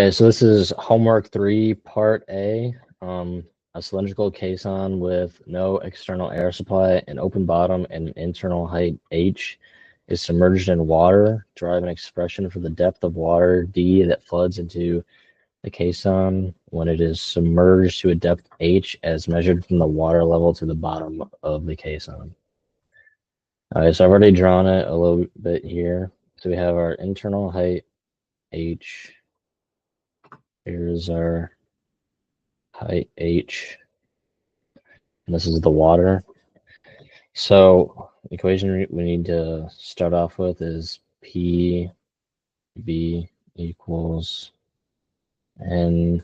Okay, so this is homework 3, part A. A cylindrical caisson with no external air supply, an open bottom, and an internal height h is submerged in water. Derive an expression for the depth of water d that floods into the caisson when it is submerged to a depth h as measured from the water level to the bottom of the caisson. All right, so I've already drawn it a little bit here. So we have our internal height h. Here's our height h, and this is the water. So the equation we need to start off with is PV equals nRT.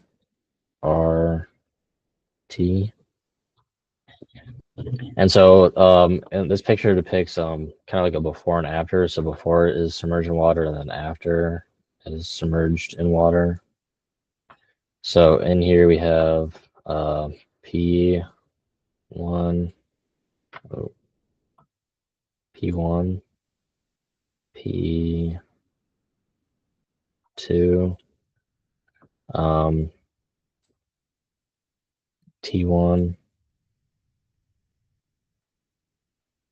And so and this picture depicts kind of like a before and after. So before it is submerged in water, and then after it is submerged in water. So in here we have P1, P1, P2, T1,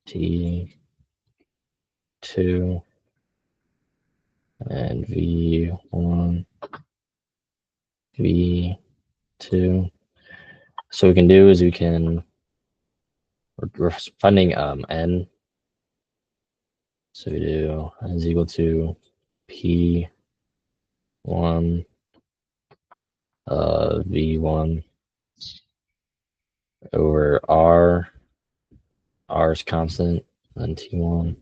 T2, and V1, V2. So what we can do is we're finding n. So we do n is equal to P1 V1 over R. R is constant, then T1.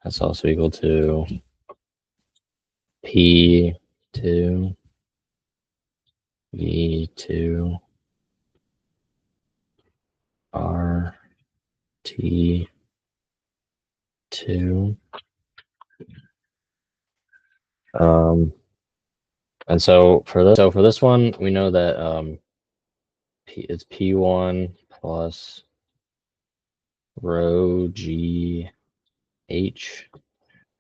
That's also equal to P2 V2 R T2. And so for this one, we know that it's P1 plus rho G H,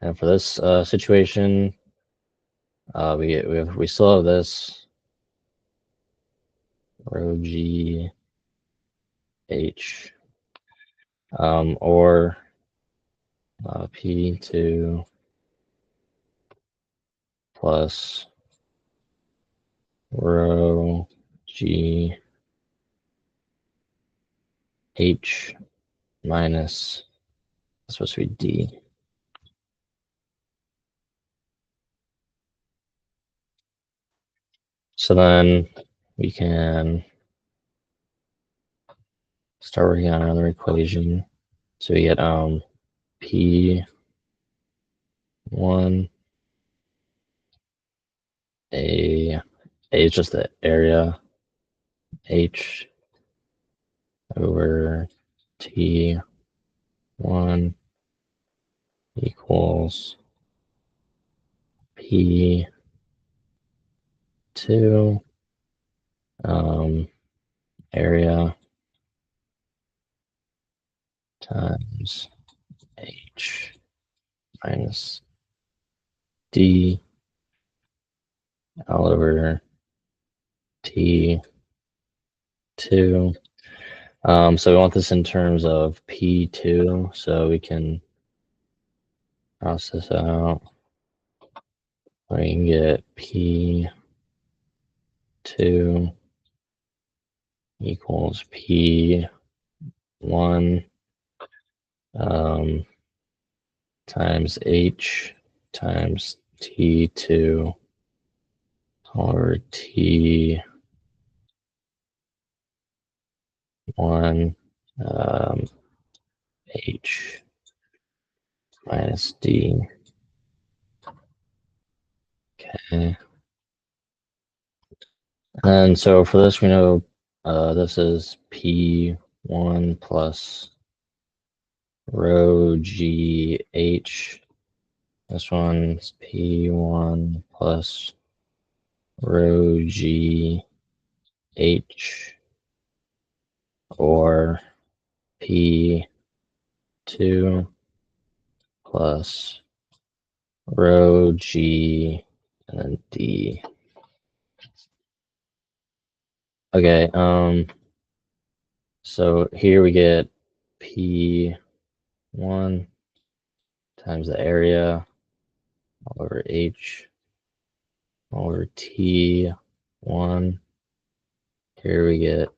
and for this situation, we still have this rho G H, or P2 plus rho G H minus, it's supposed to be D. So then we can start working on another equation. So we get P1 A is just the area, H over T1 equals P2 area times H minus D all over T2. So we want this in terms of P2, so we can cross this out. We can get P2 equals P1 times H times T2 over T1 H minus D. Okay. And so for this, we know this is P1 plus rho G H. This one's P1 plus rho G H, or P2 plus rho G and then D. Okay, so here we get P1 times the area over H over T1. Here we get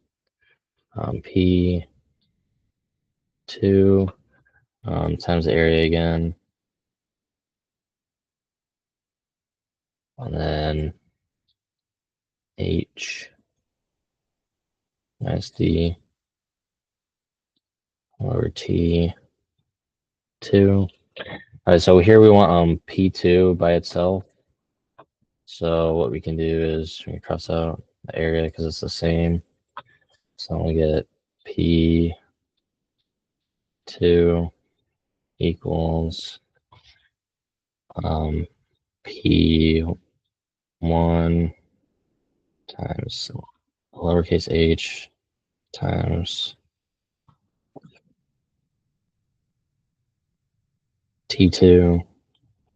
P2 times the area again. And then H minus D over T2. All right, so here we want P2 by itself. So what we can do is we can cross out the area because it's the same. So we get P2 equals P1 times lowercase h times T2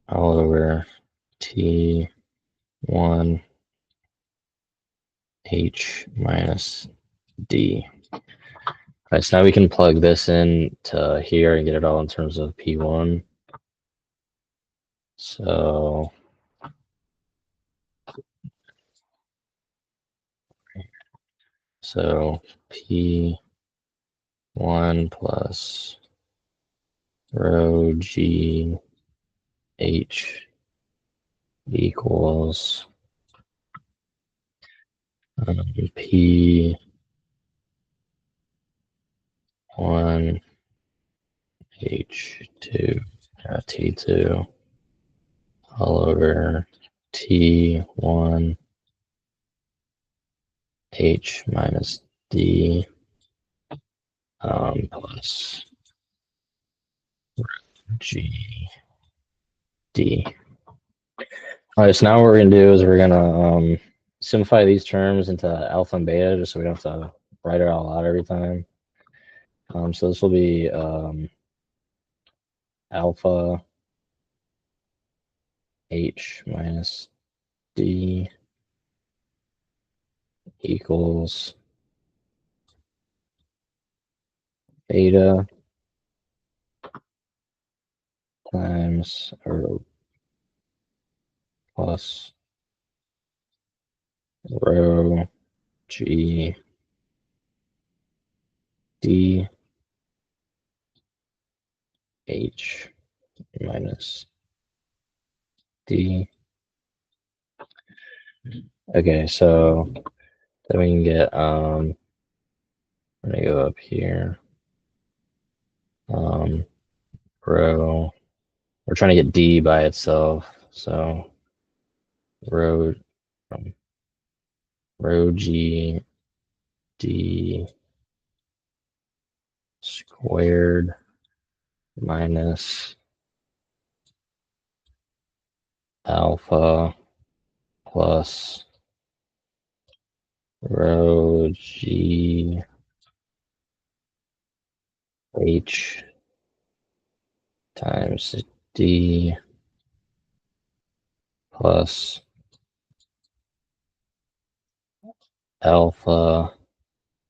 all over T1 H minus D. All right, so now we can plug this in to here and get it all in terms of P1. So P1 plus rho G H equals P1 H2 T2 all over T1 H minus D plus G D. All right, so now what we're gonna do is we're gonna simplify these terms into alpha and beta, just so we don't have to write it all out every time. So this will be alpha H minus D equals beta times or plus rho G D H minus D. Okay, so then we can get we're gonna go up here. Rho, we're trying to get D by itself, so rho rho G D squared minus alpha plus rho G H times D plus alpha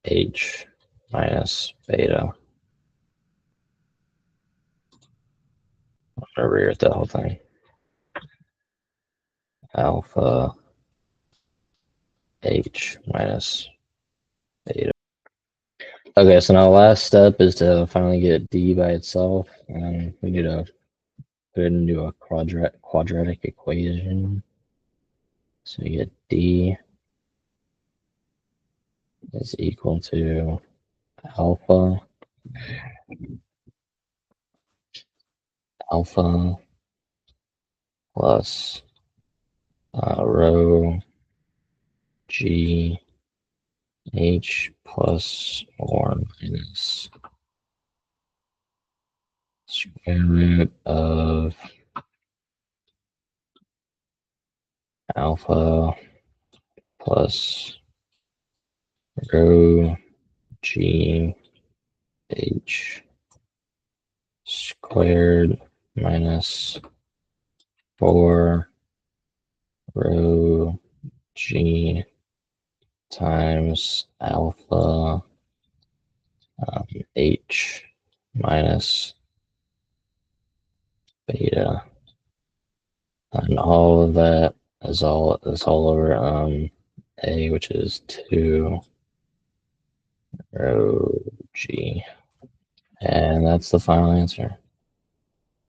H minus beta. I'm gonna rewrite that whole thing. Alpha H minus beta. Okay, so now the last step is to finally get D by itself, and we need to put it into a quadratic equation. So we get D is equal to alpha plus rho G H plus or minus square root of alpha plus rho G H squared minus 4 rho g times alpha h minus beta, and all of that is all over a, which is 2 rho g, and that's the final answer.